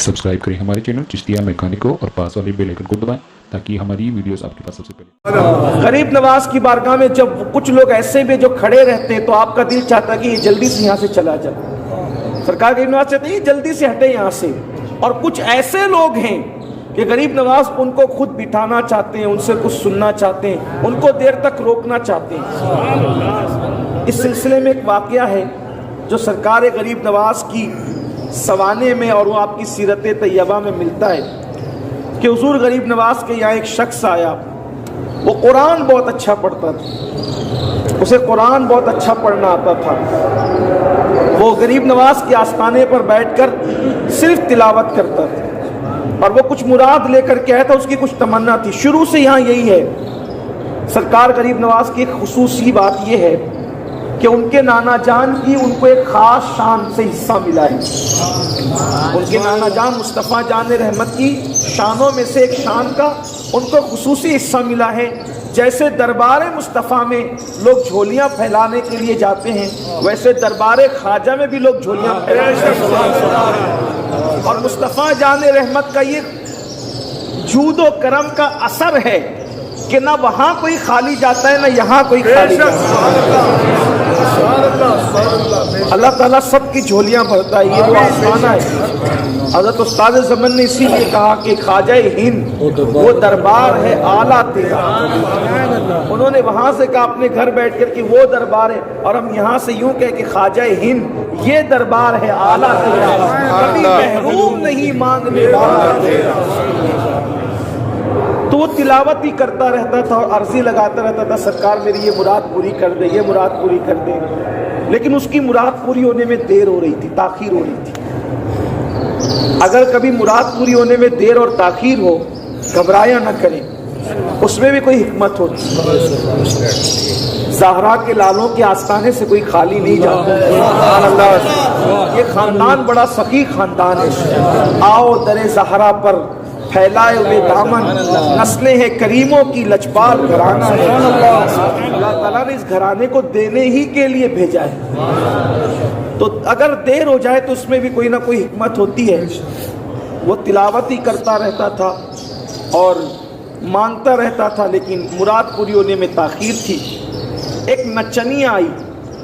Subscribe करें हमारे channel Chishtiya mechanic को और पास वाले बेल आइकन को दबाएं ताकि हमारी वीडियोस आपके पास सबसे पहले। गरीब नवाज की बारगाह में जब कुछ लोग ऐसे भी जो खड़े रहते हैं तो आपका दिल चाहता है कि ये जल्दी से यहाँ से चला जाए। सरकार गरीब नवाज चाहते हैं जल्दी से हटे यहाँ से। और कुछ ऐसे लोग हैं कि गरीब नवाज उनको खुद बिठाना चाहते हैं, उनसे कुछ सुनना चाहते हैं, उनको देर तक रोकना चाहते हैं। इस सिलसिले में एक वाकया है जो सरकार गरीब नवाज की सवाने में और वो आपकी सीरत तैयबा में मिलता है कि हुजूर गरीब नवाज के यहाँ एक शख्स आया। वो कुरान बहुत अच्छा पढ़ता था, उसे कुरान बहुत अच्छा पढ़ना आता था। वो गरीब नवाज के आस्थाने पर बैठकर सिर्फ तिलावत करता था और वो कुछ मुराद लेकर के आया था, उसकी कुछ तमन्ना थी। शुरू से यहाँ यही है। सरकार गरीब नवाज की एक खुसूसी बात यह है कि उनके नाना जान की उनको एक खास शान से हिस्सा मिला है। उनके नाना जान मुस्तफ़ा जान रहमत की शानों में से एक शान का उनको खुसूसी हिस्सा मिला है। जैसे दरबार मुस्तफ़ा में लोग झोलियां फैलाने के लिए जाते हैं, वैसे दरबार ख्वाजा में भी लोग झोलियां फैलाते। और मुस्तफ़ा जान रहमत का ये जूदो करम का असर है कि ना वहाँ कोई खाली जाता है ना यहाँ कोई खाली जाता है। अल्लाह ताला सबकी झोलियां भरता है, ये वो आसमाना है। हज़रत उस्ताद ज़मन ने इसीलिए कहा कि ख्वाजा हिंद वो दरबार है आला तेरा। उन्होंने वहां से कहा अपने घर बैठ कर कि वो दरबार है, और हम यहाँ से यूं कहे कि ख्वाजा हिंद ये दरबार है आला तेरा, कभी महरूम नहीं मांगने वाला तेरा। तो वो तिलावत ही करता रहता था और अर्जी लगाता रहता था, सरकार मेरी ये मुराद पूरी कर दे, ये मुराद पूरी कर दे। लेकिन उसकी मुराद पूरी होने में देर हो रही थी, ताखीर हो रही थी। अगर कभी मुराद पूरी होने में देर और ताखीर हो, घबराया न करें, उसमें भी कोई हिकमत होती। ज़हरा के लालों के आस्थाने से कोई खाली नहीं जाता। ये खानदान बड़ा सखी खानदान है। आओ दरे ज़हरा पर फैलाए हुए दामन, नस्लें हैं करीमों की लचपाल घराना है। अल्लाह ताला ने इस घराने को देने ही के लिए भेजा है। तो अगर देर हो जाए तो उसमें भी कोई ना कोई हिकमत होती है। वो तिलावत ही करता रहता था और मांगता रहता था, लेकिन मुराद पूरी होने में ताखीर थी। एक नचनिया आई,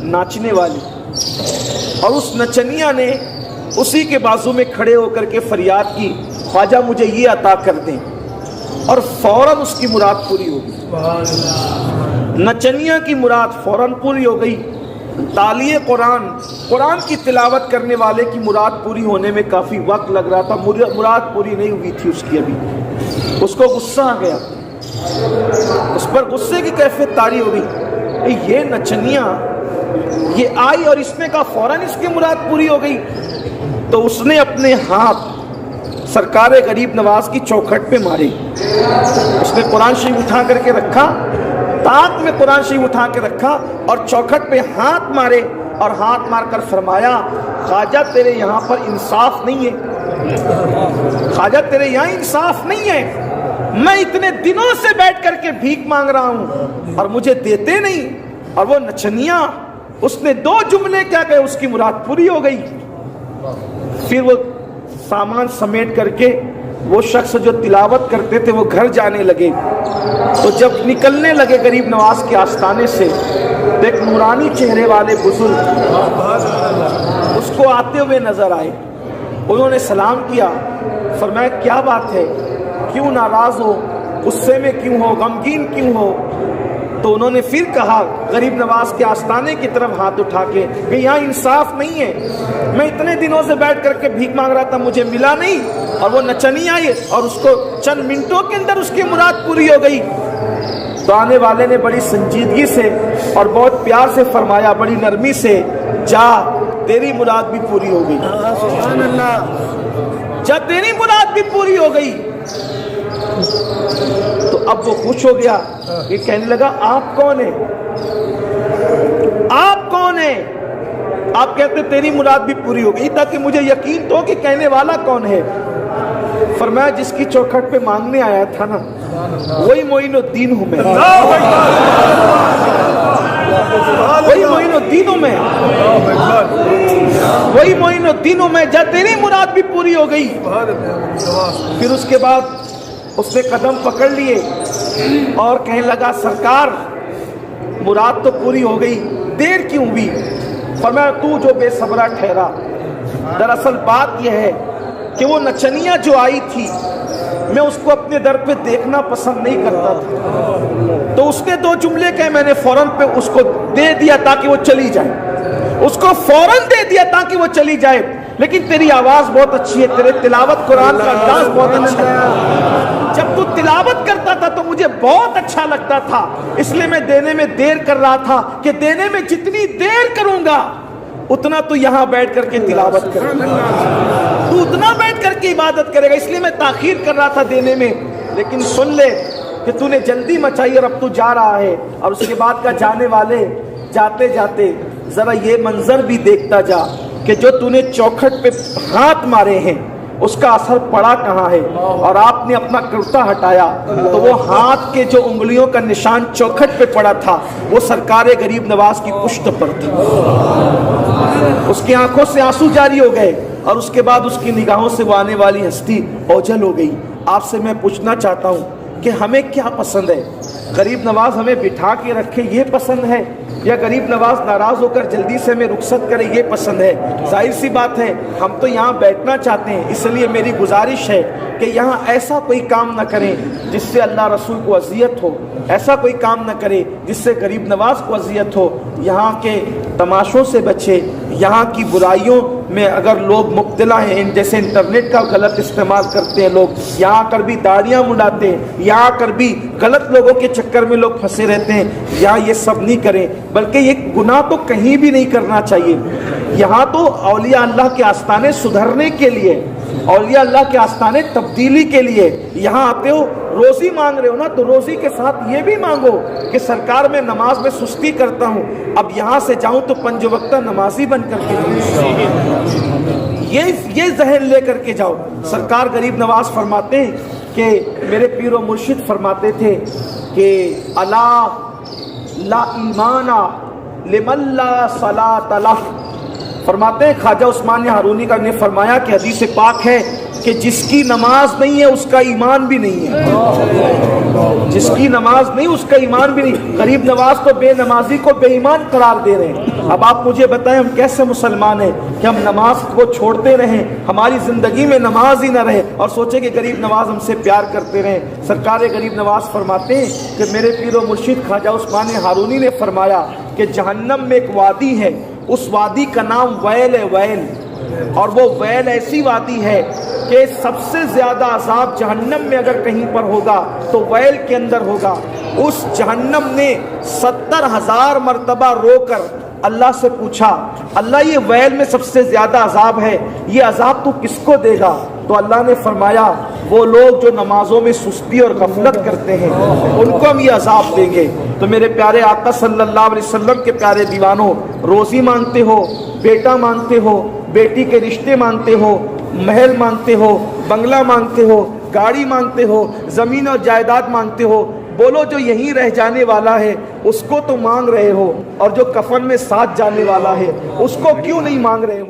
नाचने वाली, और उस नचनिया ने उसी के बाजू में खड़े होकर के फरियाद की, ख्वाजा मुझे ये अता कर दें, और फौरन उसकी मुराद पूरी हो गई। नचनिया की मुराद फौरन पूरी हो गई। तालिए कुरान की तिलावत करने वाले की मुराद पूरी होने में काफ़ी वक्त लग रहा था, मुराद पूरी नहीं हुई थी उसकी अभी। उसको गुस्सा आ गया, उस पर गुस्से की कैफियत तारी हो गई। ये नचनिया ये आई और इसने कहा फौरन इसकी मुराद पूरी हो गई। तो उसने अपने हाथ सरकार गरीब नवाज की चौखट पे मारे। उसने कुरान शरीफ उठा करके रखा, ताक में कुरान शरीफ उठा के रखा और चौखट पे हाथ मारे, और हाथ मारकर फरमाया, ख्वाजा तेरे यहाँ पर इंसाफ नहीं है, ख्वाजा तेरे यहाँ इंसाफ नहीं है। मैं इतने दिनों से बैठ करके भीख मांग रहा हूँ और मुझे देते नहीं। और वो नचनिया, उसने दो जुमले क्या कहे, उसकी मुराद पूरी हो गई। फिर वो सामान समेट करके वो शख्स जो तिलावत करते थे वो घर जाने लगे। तो जब निकलने लगे गरीब नवाज के आस्थाने से, तो एक नूरानी चेहरे वाले बुजुर्ग उसको आते हुए नजर आए। उन्होंने सलाम किया, फरमाया क्या बात है, क्यों नाराज हो, गुस्से में क्यों हो, गमगीन क्यों हो। तो उन्होंने फिर कहा गरीब नवाज के आस्थाने की तरफ हाथ उठा के कि यहाँ इंसाफ नहीं है, मैं इतने दिनों से बैठ करके भीख मांग रहा था, मुझे मिला नहीं। और वो नचनी आई और उसको चंद मिनटों के अंदर उसकी मुराद पूरी हो गई। तो आने वाले ने बड़ी संजीदगी से और बहुत प्यार से फरमाया, बड़ी नरमी से, जा तेरी मुराद भी पूरी हो गई, जा तेरी मुराद भी पूरी हो गई। तो अब वो खुश हो गया, ये कहने लगा आप कौन है, आप कौन है। आप कहते तेरी मुराद भी पूरी हो गई, ताकि मुझे यकीन तो कि कहने वाला कौन है। फरमाया जिसकी चौखट पे मांगने आया था ना, वही मोइनुद्दीन हूं मैं। वही मोइनुद्दीनों में, वही मोइनुद्दीनों में जब तेरी मुराद भी पूरी हो गई। फिर उसके बाद उसने कदम पकड़ लिए और कहने लगा सरकार मुराद तो पूरी हो गई, देर क्यों हुई? फरमाया तू जो बेसब्रा ठहरा। दरअसल बात यह है कि वो नचनिया जो आई थी मैं उसको अपने दर पे देखना पसंद नहीं करता था, तो उसने दो जुमले कहे, मैंने फौरन पे उसको दे दिया ताकि वो चली जाए, उसको फौरन दे दिया ताकि वो चली जाए। लेकिन तेरी आवाज बहुत अच्छी है, तेरे तिलावत कुरान का अंदाज बहुत अच्छा है, जब तू तिलावत करता था तो मुझे बहुत अच्छा लगता था, इसलिए मैं देने में देर कर रहा था कि देने में जितनी देर करूंगा उतना तू यहां बैठ करके तिलावत करेगा, तू उतना बैठ करके इबादत करेगा, इसलिए मैं ताखीर कर रहा था देने में। लेकिन सुन ले कि तूने जल्दी मचाई और अब तू जा रहा है। और उसके बाद का जाने वाले जाते जाते जरा ये मंजर भी देखता जा कि जो तूने चौखट पे हाथ मारे हैं उसका असर पड़ा कहाँ है। और आपने अपना कुर्ता हटाया तो वो हाथ के जो उंगलियों का निशान चौखट पे पड़ा था वो सरकार गरीब नवाज की पुश्त पर था। उसकी आंखों से आंसू जारी हो गए और उसके बाद उसकी निगाहों से वो आने वाली हस्ती ओझल हो गई। आपसे मैं पूछना चाहता हूँ कि हमें क्या पसंद है? गरीब नवाज हमें बिठा के रखे ये पसंद है, या गरीब नवाज नाराज होकर जल्दी से हमें रुखसत करे ये पसंद है? जाहिर सी बात है हम तो यहाँ बैठना चाहते हैं, इसलिए मेरी गुजारिश है कि यहाँ ऐसा कोई काम न करें जिससे अल्लाह रसूल को अजियत हो, ऐसा कोई काम न करे जिससे गरीब नवाज को अजियत हो। यहाँ के तमाशों से बचे, यहाँ की बुराइयों में अगर लोग मुब्तला हैं, जैसे इंटरनेट का गलत इस्तेमाल करते हैं लोग, यहाँ कर भी दाढ़ियाँ मुड़ाते हैं, यहाँ कर भी गलत लोगों के चक्कर में लोग फंसे रहते हैं, यहाँ ये सब नहीं करें, बल्कि ये गुनाह तो कहीं भी नहीं करना चाहिए। यहाँ तो औलिया अल्लाह के आस्ताने सुधरने के लिए, औलिया अल्लाह के आस्ताने तब्दीली के लिए यहाँ आते हो। रोज़ी मांग रहे हो ना, तो रोज़ी के साथ ये भी मांगो कि सरकार मैं नमाज में सुस्ती करता हूँ, अब यहाँ से जाऊँ तो पंज वक्ता नमाजी बन करके जाऊँ, ये जहन ले करके जाओ। सरकार गरीब नवाज फरमाते हैं कि मेरे पीरो मुर्शिद फरमाते थे कि अला ला ईमाना लिमल्ला सलात लह। फरमाते हैं ख्वाजा उस्मानी हारूनी का ने फरमाया कि हदीस पाक है कि जिसकी नमाज नहीं है उसका ईमान भी नहीं है, जिसकी नमाज नहीं उसका ईमान भी नहीं। गरीब नवाज तो बेनमाजी को बेईमान करार दे रहे हैं। अब आप मुझे बताएं हम कैसे मुसलमान हैं कि हम नमाज को छोड़ते रहें, हमारी ज़िंदगी में नमाज ही ना रहे और सोचे कि गरीब नवाज हमसे प्यार करते रहें। सरकार गरीब नवाज फरमाते हैं कि मेरे पीरो मुर्शिद ख्वाजा उस्मानी हारूनी ने फरमाया कि जहन्नम में एक वादी है, उस वादी का नाम वैल है, वैल, और वो वैल ऐसी वादी है कि सबसे ज्यादा अजाब जहन्नम में अगर कहीं पर होगा तो वैल के अंदर होगा। उस जहन्नम ने 70,000 मरतबा रोकर अल्लाह से पूछा, अल्लाह ये वैल में सबसे ज्यादा अजाब है, ये अजाब तू किसको देगा? तो अल्लाह ने फरमाया वो लोग जो नमाजों में सुस्ती और गफलत करते हैं उनको हम ये अजाब देंगे। तो मेरे प्यारे आका सल्लल्लाहु अलैहि वसल्लम के प्यारे दीवानों, रोज़ी मांगते हो, बेटा मांगते हो, बेटी के रिश्ते मांगते हो, महल मांगते हो, बंगला मांगते हो, गाड़ी मांगते हो, ज़मीन और जायदाद मांगते हो, बोलो जो यहीं रह जाने वाला है उसको तो मांग रहे हो और जो कफन में साथ जाने वाला है उसको क्यों नहीं मांग रहे हो?